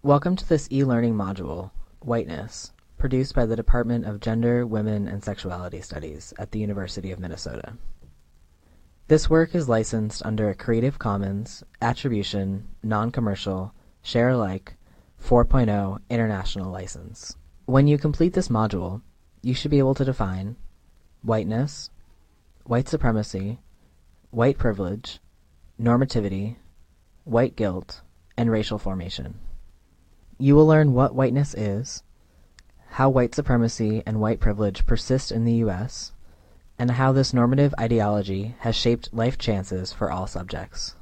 Welcome to this e-learning module, Whiteness, produced by the Department of Gender, Women, and Sexuality Studies at the University of Minnesota. This work is licensed under a Creative Commons, Attribution, Non-Commercial, Share Alike 4.0 International License. When you complete this module, you should be able to define whiteness, white supremacy, white privilege, normativity, white guilt, and racial formation. You will learn what whiteness is, how white supremacy and white privilege persist in the U.S., and how this normative ideology has shaped life chances for all subjects.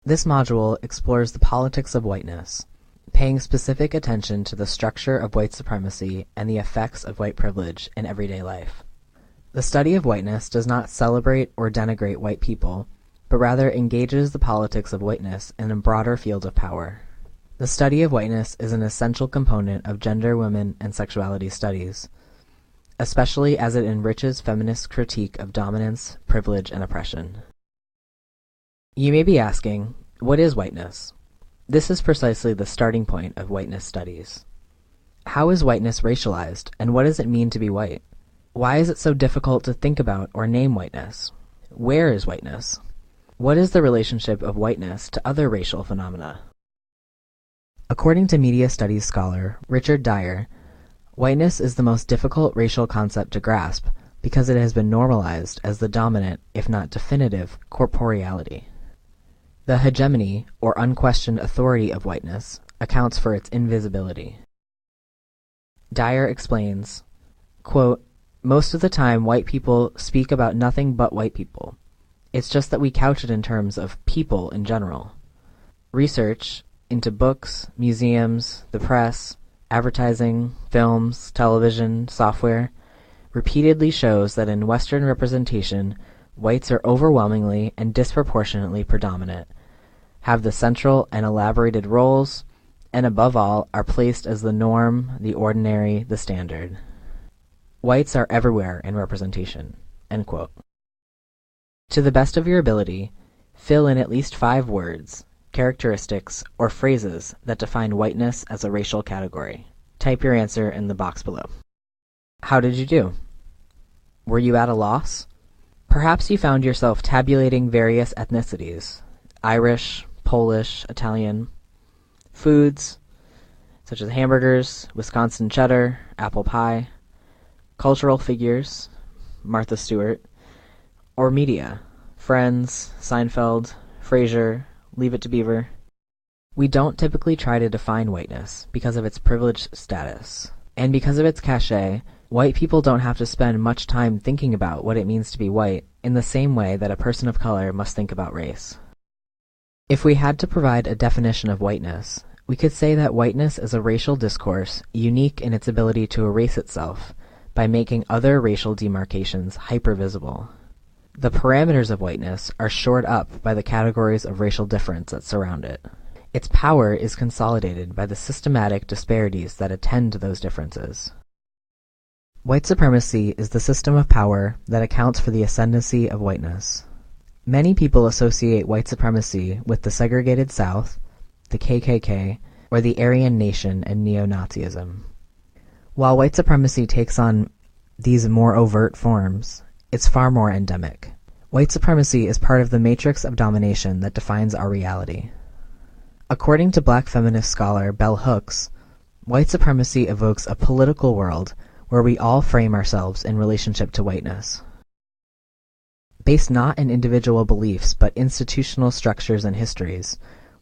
This module explores the politics of whiteness, paying specific attention to the structure of white supremacy and the effects of white privilege in everyday life. The study of whiteness does not celebrate or denigrate white people, but rather engages the politics of whiteness in a broader field of power. The study of whiteness is an essential component of gender, women, and sexuality studies, especially as it enriches feminist critique of dominance, privilege, and oppression. You may be asking, what is whiteness? This is precisely the starting point of whiteness studies. How is whiteness racialized, and what does it mean to be white? Why is it so difficult to think about or name whiteness? Where is whiteness? What is the relationship of whiteness to other racial phenomena? According to media studies scholar Richard Dyer, whiteness is the most difficult racial concept to grasp because it has been normalized as the dominant, if not definitive, corporeality. The hegemony, or unquestioned authority of whiteness, accounts for its invisibility. Dyer explains, quote, "Most of the time white people speak about nothing but white people. It's just that we couch it in terms of people in general. Research into books, museums, the press, advertising, films, television, software, repeatedly shows that in Western representation, whites are overwhelmingly and disproportionately predominant, have the central and elaborated roles, and above all are placed as the norm, the ordinary, the standard. Whites are everywhere in representation." End quote. To the best of your ability, fill in at least 5 words, characteristics, or phrases that define whiteness as a racial category. Type your answer in the box below. How did you do? Were you at a loss? Perhaps you found yourself tabulating various ethnicities, Irish, Polish, Italian, foods, such as hamburgers, Wisconsin cheddar, apple pie, cultural figures, Martha Stewart, or media, Friends, Seinfeld, Frasier, Leave It to Beaver. We don't typically try to define whiteness because of its privileged status. And because of its cachet, white people don't have to spend much time thinking about what it means to be white in the same way that a person of color must think about race. If we had to provide a definition of whiteness, we could say that whiteness is a racial discourse unique in its ability to erase itself by making other racial demarcations hypervisible. The parameters of whiteness are shored up by the categories of racial difference that surround it. Its power is consolidated by the systematic disparities that attend to those differences. White supremacy is the system of power that accounts for the ascendancy of whiteness. Many people associate white supremacy with the segregated South, the KKK, or the Aryan Nation and neo-Nazism. While white supremacy takes on these more overt forms, it's far more endemic. White supremacy is part of the matrix of domination that defines our reality. According to Black feminist scholar Bell Hooks, white supremacy evokes a political world where we all frame ourselves in relationship to whiteness. Based not in individual beliefs but institutional structures and histories,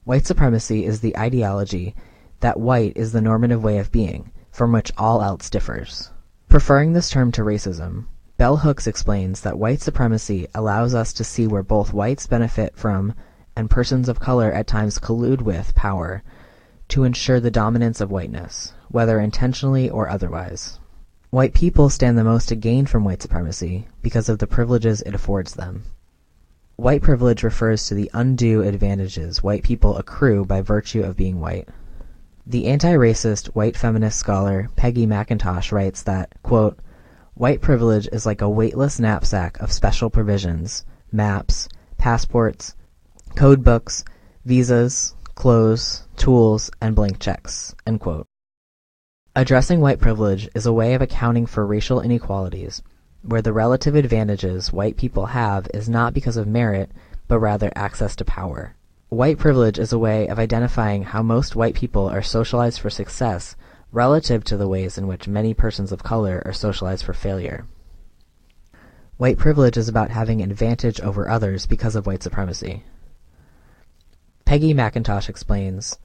white supremacy is the ideology that white is the normative way of being, from which all else differs. Preferring this term to racism, Bell Hooks explains that white supremacy allows us to see where both whites benefit from and persons of color at times collude with power to ensure the dominance of whiteness, whether intentionally or otherwise. White people stand the most to gain from white supremacy because of the privileges it affords them. White privilege refers to the undue advantages white people accrue by virtue of being white. The anti-racist white feminist scholar Peggy McIntosh writes that, quote, "White privilege is like a weightless knapsack of special provisions, maps, passports, code books, visas, clothes, tools, and blank checks." End quote. Addressing white privilege is a way of accounting for racial inequalities, where the relative advantages white people have is not because of merit, but rather access to power. White privilege is a way of identifying how most white people are socialized for success relative to the ways in which many persons of color are socialized for failure. White privilege is about having an advantage over others because of white supremacy. Peggy McIntosh explains,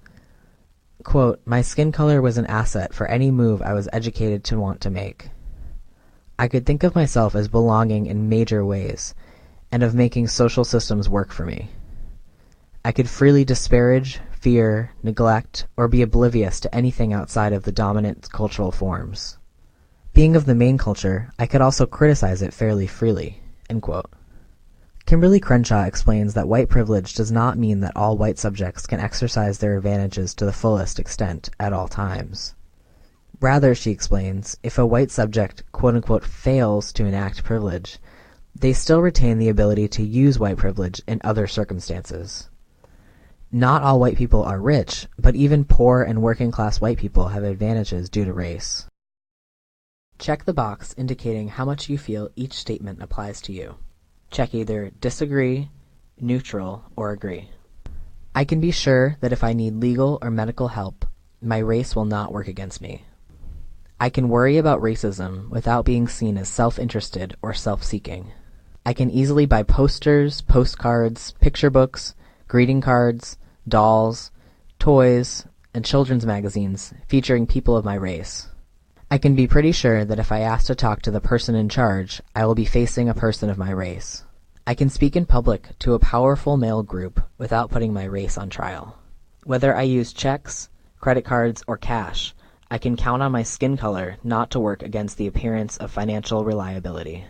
quote, "My skin color was an asset for any move I was educated to want to make. I could think of myself as belonging in major ways, and of making social systems work for me. I could freely disparage, fear, neglect, or be oblivious to anything outside of the dominant cultural forms. Being of the main culture, I could also criticize it fairly freely." End quote. Kimberly Crenshaw explains that white privilege does not mean that all white subjects can exercise their advantages to the fullest extent at all times. Rather, she explains, if a white subject quote-unquote fails to enact privilege, they still retain the ability to use white privilege in other circumstances. Not all white people are rich, but even poor and working-class white people have advantages due to race. Check the box indicating how much you feel each statement applies to you. Check either disagree, neutral, or agree. I can be sure that if I need legal or medical help, my race will not work against me. I can worry about racism without being seen as self-interested or self-seeking. I can easily buy posters, postcards, picture books, greeting cards, dolls, toys, and children's magazines featuring people of my race. I can be pretty sure that if I ask to talk to the person in charge, I will be facing a person of my race. I can speak in public to a powerful male group without putting my race on trial. Whether I use checks, credit cards, or cash, I can count on my skin color not to work against the appearance of financial reliability.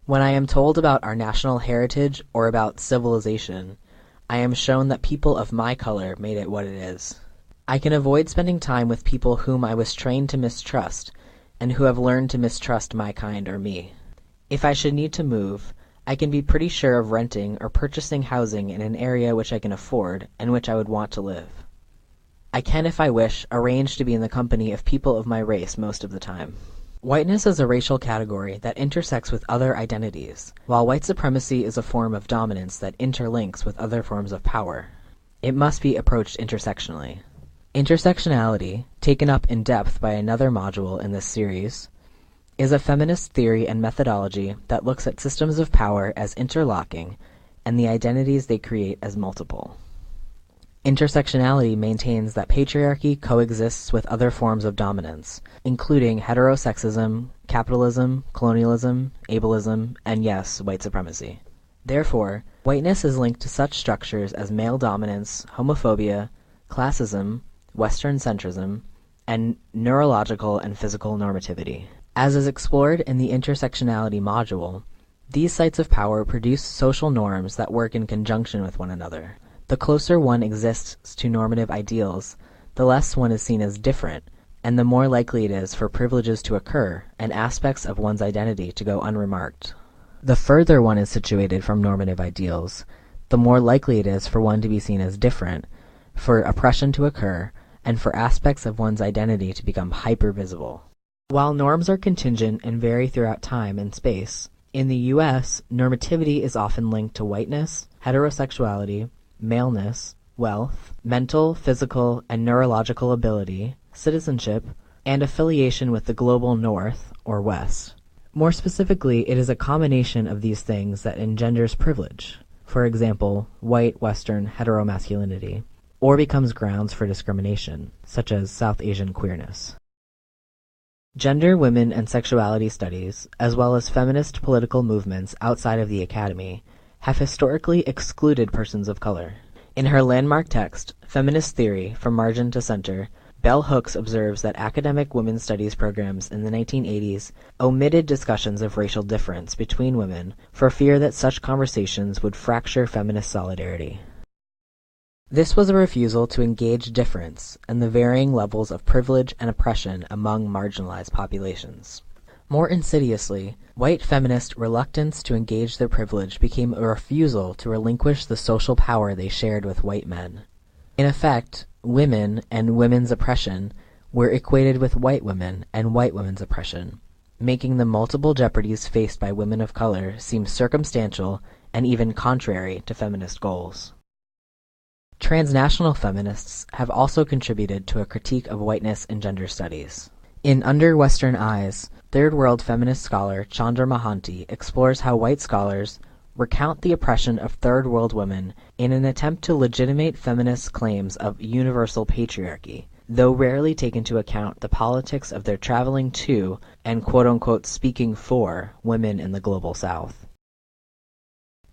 When I am told about our national heritage or about civilization, I am shown that people of my color made it what it is. I can avoid spending time with people whom I was trained to mistrust, and who have learned to mistrust my kind or me. If I should need to move, I can be pretty sure of renting or purchasing housing in an area which I can afford and which I would want to live. I can, if I wish, arrange to be in the company of people of my race most of the time. Whiteness is a racial category that intersects with other identities, while white supremacy is a form of dominance that interlinks with other forms of power. It must be approached intersectionally. Intersectionality, taken up in depth by another module in this series, is a feminist theory and methodology that looks at systems of power as interlocking and the identities they create as multiple. Intersectionality maintains that patriarchy coexists with other forms of dominance, including heterosexism, capitalism, colonialism, ableism, and yes, white supremacy. Therefore, whiteness is linked to such structures as male dominance, homophobia, classism, Western centrism, and neurological and physical normativity. As is explored in the intersectionality module, these sites of power produce social norms that work in conjunction with one another. The closer one exists to normative ideals, the less one is seen as different, and the more likely it is for privileges to occur and aspects of one's identity to go unremarked. The further one is situated from normative ideals, the more likely it is for one to be seen as different, for oppression to occur, and for aspects of one's identity to become hyper-visible. While norms are contingent and vary throughout time and space, in the U.S., normativity is often linked to whiteness, heterosexuality, maleness, wealth, mental, physical, and neurological ability, citizenship, and affiliation with the global North or West. More specifically, it is a combination of these things that engenders privilege, for example, white, Western, heteromasculinity, or becomes grounds for discrimination, such as South Asian queerness. Gender, women, and sexuality studies, as well as feminist political movements outside of the academy, have historically excluded persons of color. In her landmark text, Feminist Theory, From Margin to Center, Bell Hooks observes that academic women's studies programs in the 1980s omitted discussions of racial difference between women for fear that such conversations would fracture feminist solidarity. This was a refusal to engage difference and the varying levels of privilege and oppression among marginalized populations. More insidiously, white feminist reluctance to engage their privilege became a refusal to relinquish the social power they shared with white men. In effect, women and women's oppression were equated with white women and white women's oppression, making the multiple jeopardies faced by women of color seem circumstantial and even contrary to feminist goals. Transnational feminists have also contributed to a critique of whiteness in gender studies. In Under Western Eyes, Third World feminist scholar Chandra Mohanty explores how white scholars recount the oppression of Third World women in an attempt to legitimate feminist claims of universal patriarchy, though rarely take into account the politics of their traveling to and quote-unquote speaking for women in the global South.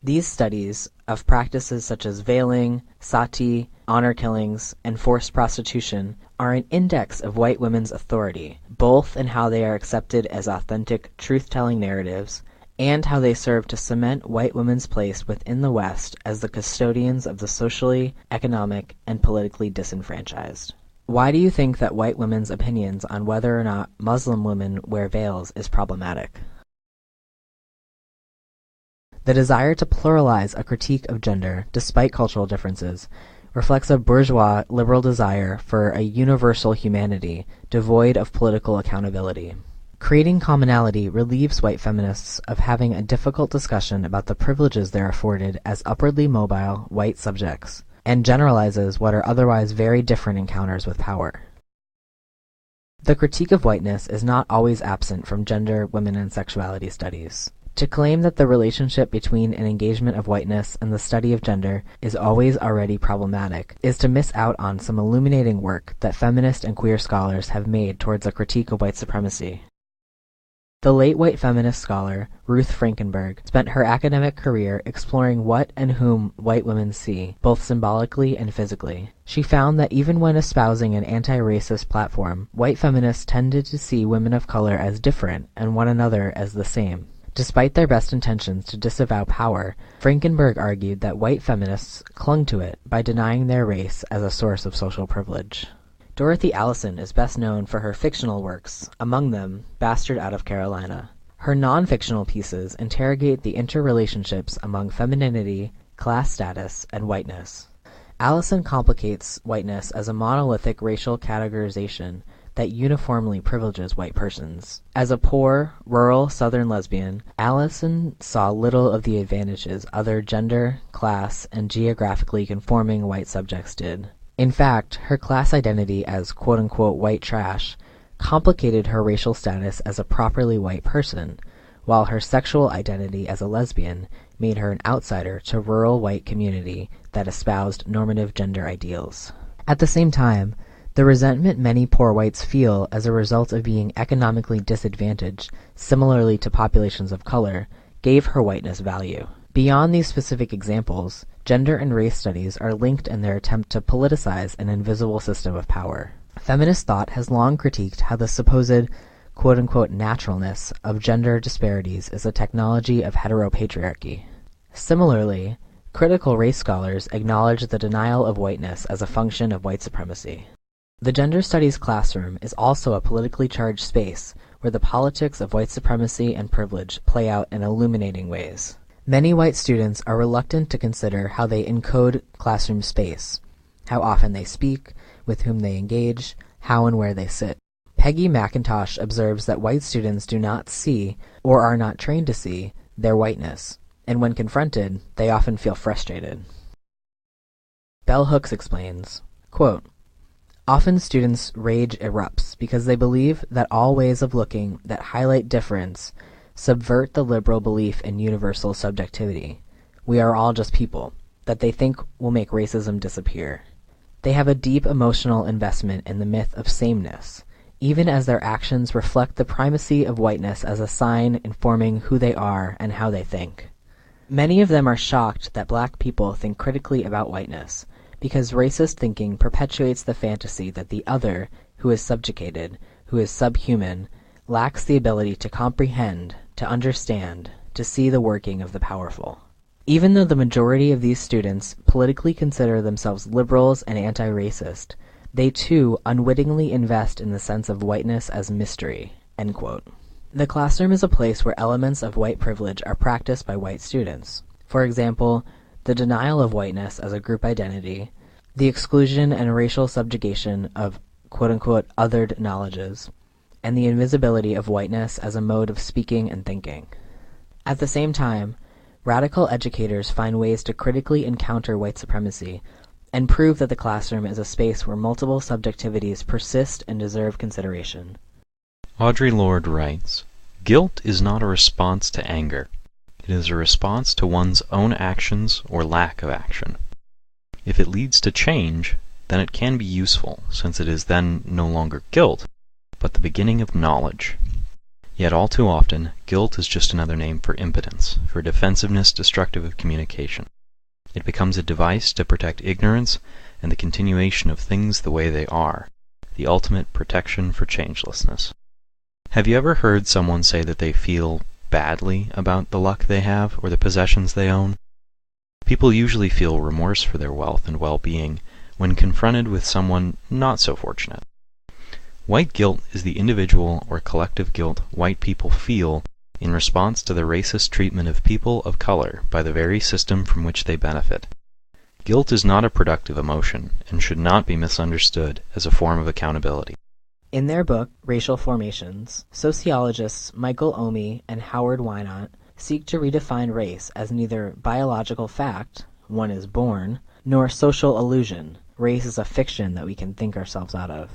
These studies of practices such as veiling, sati, honor killings, and forced prostitution are an index of white women's authority, both in how they are accepted as authentic truth-telling narratives and how they serve to cement white women's place within the West as the custodians of the socially, economic, and politically disenfranchised. Why do you think that white women's opinions on whether or not Muslim women wear veils is problematic? The desire to pluralize a critique of gender, despite cultural differences, reflects a bourgeois liberal desire for a universal humanity devoid of political accountability. Creating commonality relieves white feminists of having a difficult discussion about the privileges they're afforded as upwardly mobile white subjects, and generalizes what are otherwise very different encounters with power. The critique of whiteness is not always absent from gender, women, and sexuality studies. To claim that the relationship between an engagement of whiteness and the study of gender is always already problematic is to miss out on some illuminating work that feminist and queer scholars have made towards a critique of white supremacy. The late white feminist scholar Ruth Frankenberg spent her academic career exploring what and whom white women see, both symbolically and physically. She found that even when espousing an anti-racist platform, white feminists tended to see women of color as different and one another as the same. Despite their best intentions to disavow power, Frankenberg argued that white feminists clung to it by denying their race as a source of social privilege. Dorothy Allison is best known for her fictional works, among them Bastard Out of Carolina. Her non-fictional pieces interrogate the interrelationships among femininity, class status, and whiteness. Allison complicates whiteness as a monolithic racial categorization that uniformly privileges white persons. As a poor, rural Southern lesbian, Allison saw little of the advantages other gender, class, and geographically conforming white subjects did. In fact, her class identity as quote-unquote white trash complicated her racial status as a properly white person, while her sexual identity as a lesbian made her an outsider to rural white community that espoused normative gender ideals. At the same time, the resentment many poor whites feel as a result of being economically disadvantaged, similarly to populations of color, gave her whiteness value. Beyond these specific examples, gender and race studies are linked in their attempt to politicize an invisible system of power. Feminist thought has long critiqued how the supposed quote-unquote naturalness of gender disparities is a technology of heteropatriarchy. Similarly, critical race scholars acknowledge the denial of whiteness as a function of white supremacy. The gender studies classroom is also a politically charged space where the politics of white supremacy and privilege play out in illuminating ways. Many white students are reluctant to consider how they encode classroom space, how often they speak, with whom they engage, how and where they sit. Peggy McIntosh observes that white students do not see, or are not trained to see, their whiteness, and when confronted, they often feel frustrated. Bell Hooks explains, quote, "Often students' rage erupts because they believe that all ways of looking that highlight difference subvert the liberal belief in universal subjectivity. We are all just people, that they think will make racism disappear. They have a deep emotional investment in the myth of sameness, even as their actions reflect the primacy of whiteness as a sign informing who they are and how they think. Many of them are shocked that black people think critically about whiteness, because racist thinking perpetuates the fantasy that the other, who is subjugated, who is subhuman, lacks the ability to comprehend, to understand, to see the working of the powerful. Even though the majority of these students politically consider themselves liberals and anti-racist, they too unwittingly invest in the sense of whiteness as mystery." End quote. The classroom is a place where elements of white privilege are practiced by white students. For example, the denial of whiteness as a group identity, the exclusion and racial subjugation of quote-unquote othered knowledges, and the invisibility of whiteness as a mode of speaking and thinking. At the same time, radical educators find ways to critically encounter white supremacy and prove that the classroom is a space where multiple subjectivities persist and deserve consideration. Audre Lorde writes, "Guilt is not a response to anger. It is a response to one's own actions or lack of action. If it leads to change, then it can be useful, since it is then no longer guilt, but the beginning of knowledge. Yet all too often, guilt is just another name for impotence, for defensiveness destructive of communication. It becomes a device to protect ignorance and the continuation of things the way they are, the ultimate protection for changelessness." Have you ever heard someone say that they feel badly about the luck they have or the possessions they own? People usually feel remorse for their wealth and well-being when confronted with someone not so fortunate. White guilt is the individual or collective guilt white people feel in response to the racist treatment of people of color by the very system from which they benefit. Guilt is not a productive emotion and should not be misunderstood as a form of accountability. In their book, Racial Formations, sociologists Michael Omi and Howard Wynot seek to redefine race as neither biological fact, one is born, nor social illusion, race is a fiction that we can think ourselves out of.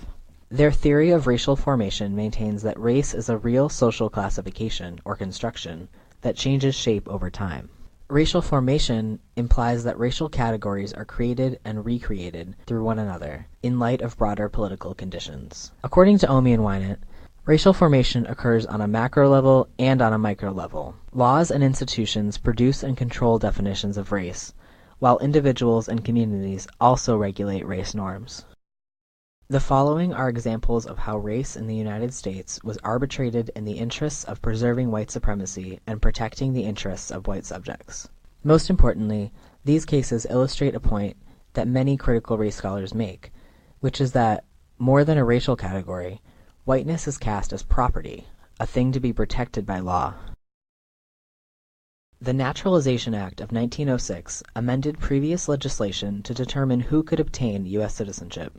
Their theory of racial formation maintains that race is a real social classification, or construction, that changes shape over time. Racial formation implies that racial categories are created and recreated through one another, in light of broader political conditions. According to Omi and Wynot, racial formation occurs on a macro level and on a micro level. Laws and institutions produce and control definitions of race, while individuals and communities also regulate race norms. The following are examples of how race in the United States was arbitrated in the interests of preserving white supremacy and protecting the interests of white subjects. Most importantly, these cases illustrate a point that many critical race scholars make, which is that, more than a racial category, whiteness is cast as property, a thing to be protected by law. The Naturalization Act of 1906 amended previous legislation to determine who could obtain U.S. citizenship.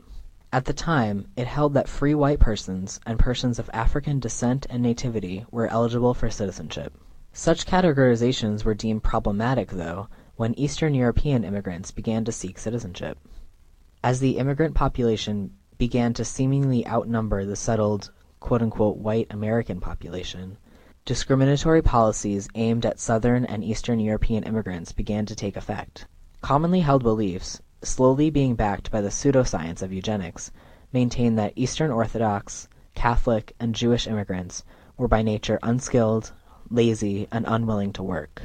At the time, it held that free white persons and persons of African descent and nativity were eligible for citizenship. Such categorizations were deemed problematic, though, when Eastern European immigrants began to seek citizenship. As the immigrant population began to seemingly outnumber the settled, quote-unquote, white American population, discriminatory policies aimed at Southern and Eastern European immigrants began to take effect. Commonly held beliefs, slowly being backed by the pseudoscience of eugenics, maintain that Eastern Orthodox, Catholic, and Jewish immigrants were by nature unskilled, lazy, and unwilling to work.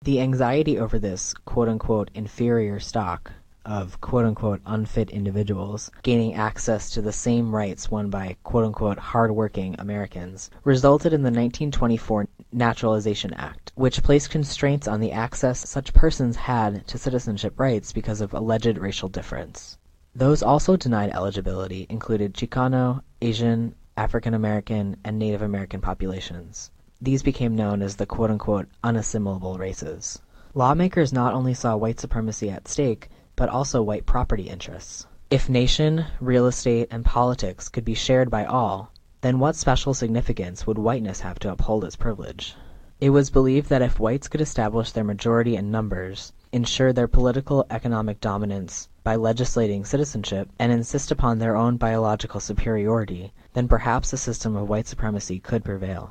The anxiety over this quote-unquote inferior stock of quote-unquote unfit individuals gaining access to the same rights won by quote-unquote hard-working Americans resulted in the 1924 Naturalization Act, which placed constraints on the access such persons had to citizenship rights because of alleged racial difference. Those also denied eligibility included Chicano, Asian, African American, and Native American populations. These became known as the quote-unquote unassimilable races. Lawmakers not only saw white supremacy at stake, but also white property interests. If nation, real estate, and politics could be shared by all, then what special significance would whiteness have to uphold its privilege? It was believed that if whites could establish their majority in numbers, ensure their political economic dominance by legislating citizenship, and insist upon their own biological superiority, then perhaps a system of white supremacy could prevail.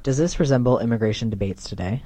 Does this resemble immigration debates today?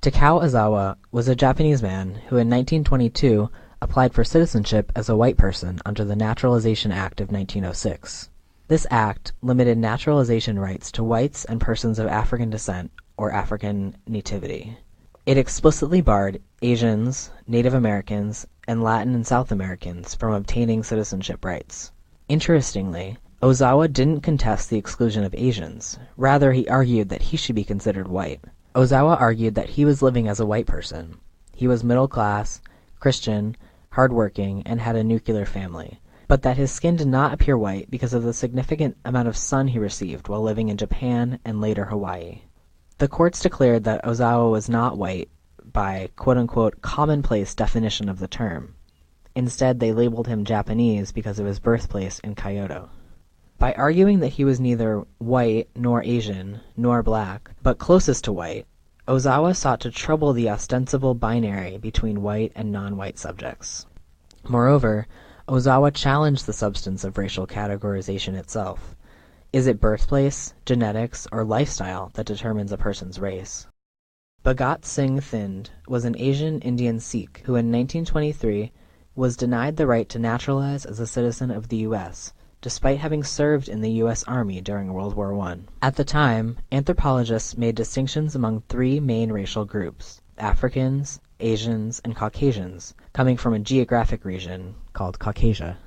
Takao Ozawa was a Japanese man who in 1922 applied for citizenship as a white person under the Naturalization Act of 1906. This act limited naturalization rights to whites and persons of African descent or African nativity. It explicitly barred Asians, Native Americans, and Latin and South Americans from obtaining citizenship rights. Interestingly, Ozawa didn't contest the exclusion of Asians. Rather, he argued that he should be considered white. Ozawa argued that he was living as a white person. He was middle class, Christian, hardworking, and had a nuclear family, but that his skin did not appear white because of the significant amount of sun he received while living in Japan and later Hawaii. The courts declared that Ozawa was not white by quote-unquote commonplace definition of the term. Instead, they labeled him Japanese because of his birthplace in Kyoto. By arguing that he was neither white nor Asian nor black, but closest to white, Ozawa sought to trouble the ostensible binary between white and non-white subjects. Moreover, Ozawa challenged the substance of racial categorization itself. Is it birthplace, genetics, or lifestyle that determines a person's race? Bhagat Singh Thind was an Asian Indian Sikh who in 1923 was denied the right to naturalize as a citizen of the U.S., despite having served in the U.S. Army during World War I. At the time, anthropologists made distinctions among three main racial groups: Africans, Asians, and Caucasians, coming from a geographic region called Caucasia.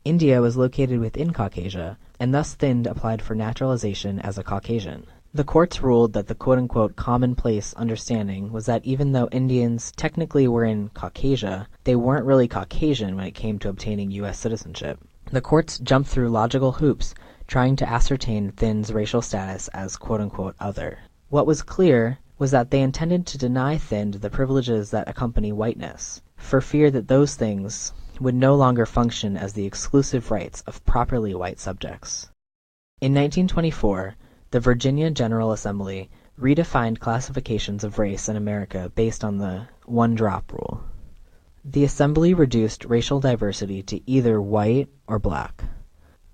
India was located within Caucasia, and thus Thind applied for naturalization as a Caucasian. The courts ruled that the quote-unquote commonplace understanding was that even though Indians technically were in Caucasia, they weren't really Caucasian when it came to obtaining U.S. citizenship. The courts jumped through logical hoops trying to ascertain Thind's racial status as quote-unquote other. What was clear was that they intended to deny Thind the privileges that accompany whiteness, for fear that those things would no longer function as the exclusive rights of properly white subjects. In 1924, the Virginia General Assembly redefined classifications of race in America based on the one-drop rule. The Assembly reduced racial diversity to either white or black.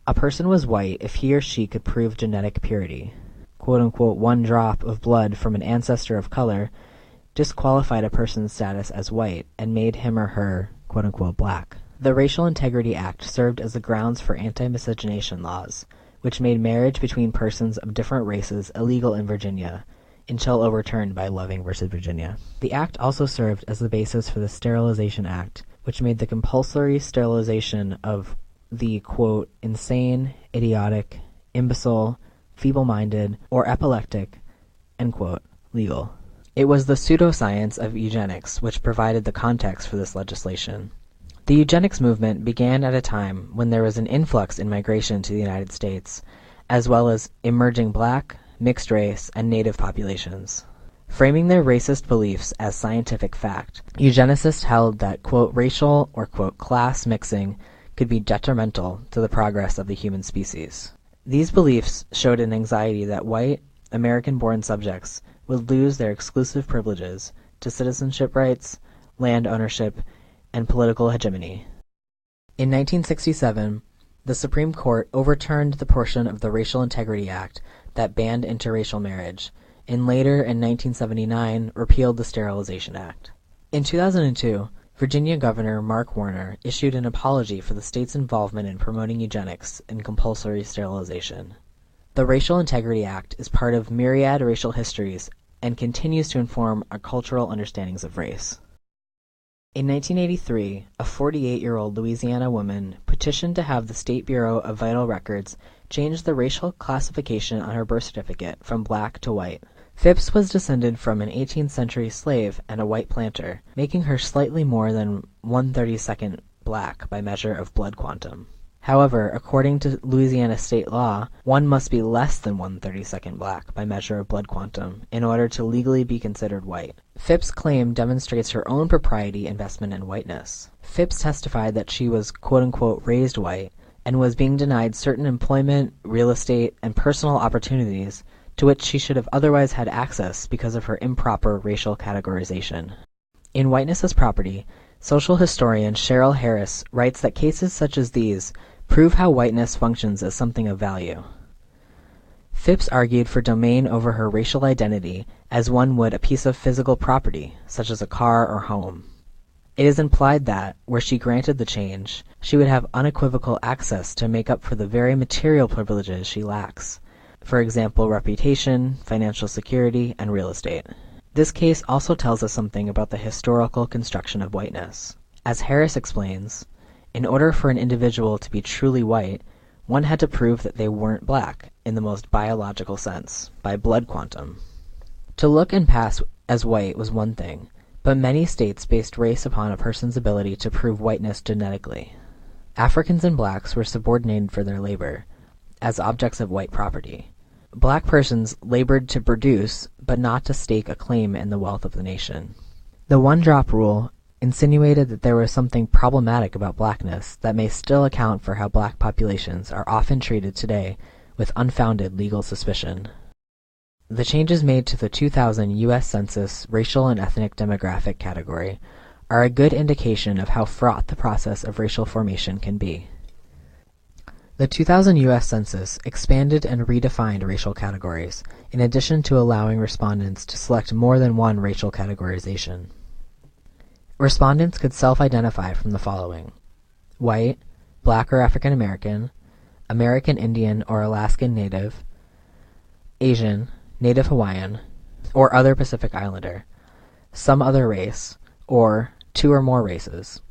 A person was white if he or she could prove genetic purity. Quote-unquote one drop of blood from an ancestor of color disqualified a person's status as white and made him or her quote-unquote black. The Racial Integrity Act served as the grounds for anti-miscegenation laws, which made marriage between persons of different races illegal in Virginia, until overturned by Loving v. Virginia. The act also served as the basis for the Sterilization Act, which made the compulsory sterilization of the, quote, insane, idiotic, imbecile, feeble-minded, or epileptic, end quote, legal. It was the pseudoscience of eugenics which provided the context for this legislation. The eugenics movement began at a time when there was an influx in migration to the United States, as well as emerging black, mixed race, and native populations. Framing their racist beliefs as scientific fact, eugenicists held that, quote, racial or, quote, class mixing could be detrimental to the progress of the human species. These beliefs showed an anxiety that white, American-born subjects would lose their exclusive privileges to citizenship rights, land ownership, and political hegemony. In 1967, the Supreme Court overturned the portion of the Racial Integrity Act that banned interracial marriage, and later in 1979 repealed the Sterilization Act. In 2002, Virginia Governor Mark Warner issued an apology for the state's involvement in promoting eugenics and compulsory sterilization. The Racial Integrity Act is part of myriad racial histories and continues to inform our cultural understandings of race. In 1983, a 48-year-old Louisiana woman petitioned to have the State Bureau of Vital Records change the racial classification on her birth certificate from black to white. Phipps was descended from an 18th century slave and a white planter, making her slightly more than 1/32 black by measure of blood quantum. However, according to Louisiana state law, one must be less than 1/32 black by measure of blood quantum in order to legally be considered white. Phipps' claim demonstrates her own propriety investment in whiteness. Phipps testified that she was quote-unquote raised white and was being denied certain employment, real estate, and personal opportunities to which she should have otherwise had access because of her improper racial categorization. In Whiteness as Property, social historian Cheryl Harris writes that cases such as these prove how whiteness functions as something of value. Phipps argued for domain over her racial identity as one would a piece of physical property, such as a car or home. It is implied that, were she granted the change, she would have unequivocal access to make up for the very material privileges she lacks, for example, reputation, financial security, and real estate. This case also tells us something about the historical construction of whiteness. As Harris explains, in order for an individual to be truly white, one had to prove that they weren't black, in the most biological sense, by blood quantum. To look and pass as white was one thing, but many states based race upon a person's ability to prove whiteness genetically. Africans and blacks were subordinated for their labor, as objects of white property. Black persons labored to produce, but not to stake a claim in the wealth of the nation. The one-drop rule insinuated that there was something problematic about blackness that may still account for how black populations are often treated today with unfounded legal suspicion. The changes made to the 2000 U.S. Census racial and ethnic demographic category are a good indication of how fraught the process of racial formation can be. The 2000 U.S. Census expanded and redefined racial categories, in addition to allowing respondents to select more than one racial categorization. Respondents could self-identify from the following: white, black or African American, American Indian or Alaskan Native, Asian, Native Hawaiian, or other Pacific Islander, some other race, or two or more races.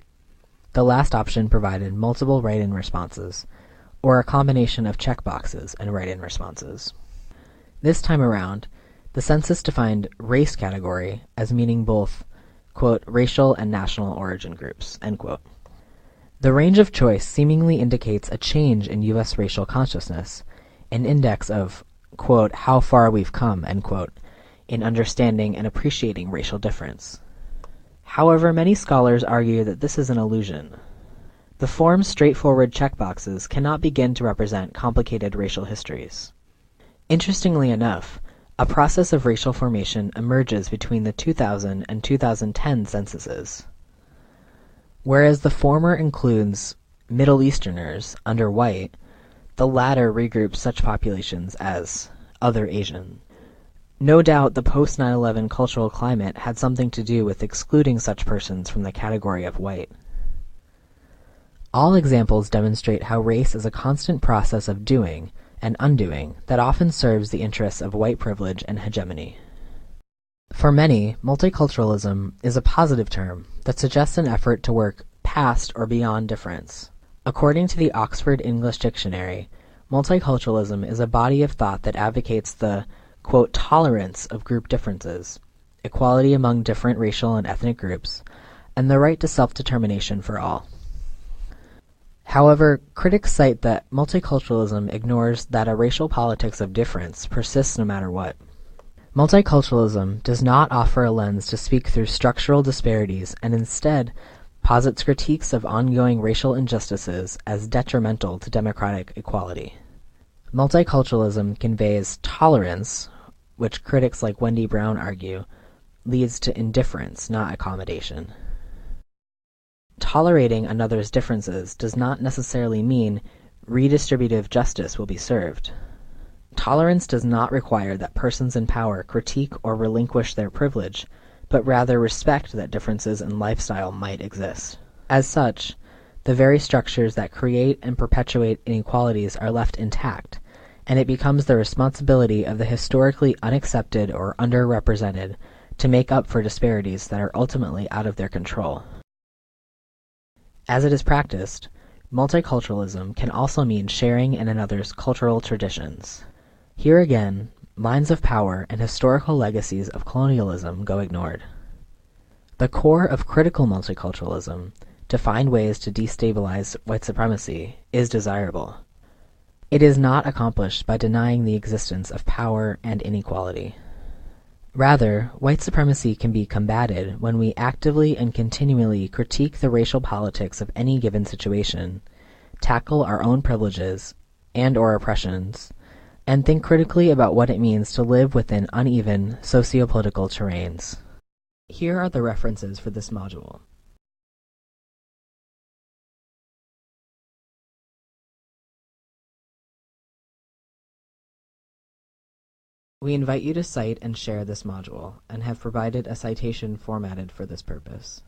The last option provided multiple write-in responses, or a combination of checkboxes and write-in responses. This time around, the census defined race category as meaning both, quote, racial and national origin groups, end quote. The range of choice seemingly indicates a change in U.S. racial consciousness, an index of, quote, how far we've come, end quote, in understanding and appreciating racial difference. However, many scholars argue that this is an illusion. The form's straightforward checkboxes cannot begin to represent complicated racial histories. Interestingly enough, a process of racial formation emerges between the 2000 and 2010 censuses. Whereas the former includes Middle Easterners under white, the latter regroups such populations as other Asian. No doubt the post-9/11 cultural climate had something to do with excluding such persons from the category of white. All examples demonstrate how race is a constant process of doing and undoing that often serves the interests of white privilege and hegemony. For many, multiculturalism is a positive term that suggests an effort to work past or beyond difference. According to the Oxford English Dictionary, multiculturalism is a body of thought that advocates the, quote, tolerance of group differences, equality among different racial and ethnic groups, and the right to self-determination for all. However, critics cite that multiculturalism ignores that a racial politics of difference persists no matter what. Multiculturalism does not offer a lens to speak through structural disparities and instead posits critiques of ongoing racial injustices as detrimental to democratic equality. Multiculturalism conveys tolerance, which critics like Wendy Brown argue leads to indifference, not accommodation. Tolerating another's differences does not necessarily mean redistributive justice will be served. Tolerance does not require that persons in power critique or relinquish their privilege, but rather respect that differences in lifestyle might exist. As such, the very structures that create and perpetuate inequalities are left intact, and it becomes the responsibility of the historically unaccepted or underrepresented to make up for disparities that are ultimately out of their control. As it is practiced, multiculturalism can also mean sharing in another's cultural traditions. Here again, lines of power and historical legacies of colonialism go ignored. The core of critical multiculturalism, to find ways to destabilize white supremacy, is desirable. It is not accomplished by denying the existence of power and inequality. Rather, white supremacy can be combated when we actively and continually critique the racial politics of any given situation, tackle our own privileges and/or oppressions, and think critically about what it means to live within uneven sociopolitical terrains. Here are the references for this module. We invite you to cite and share this module, and have provided a citation formatted for this purpose.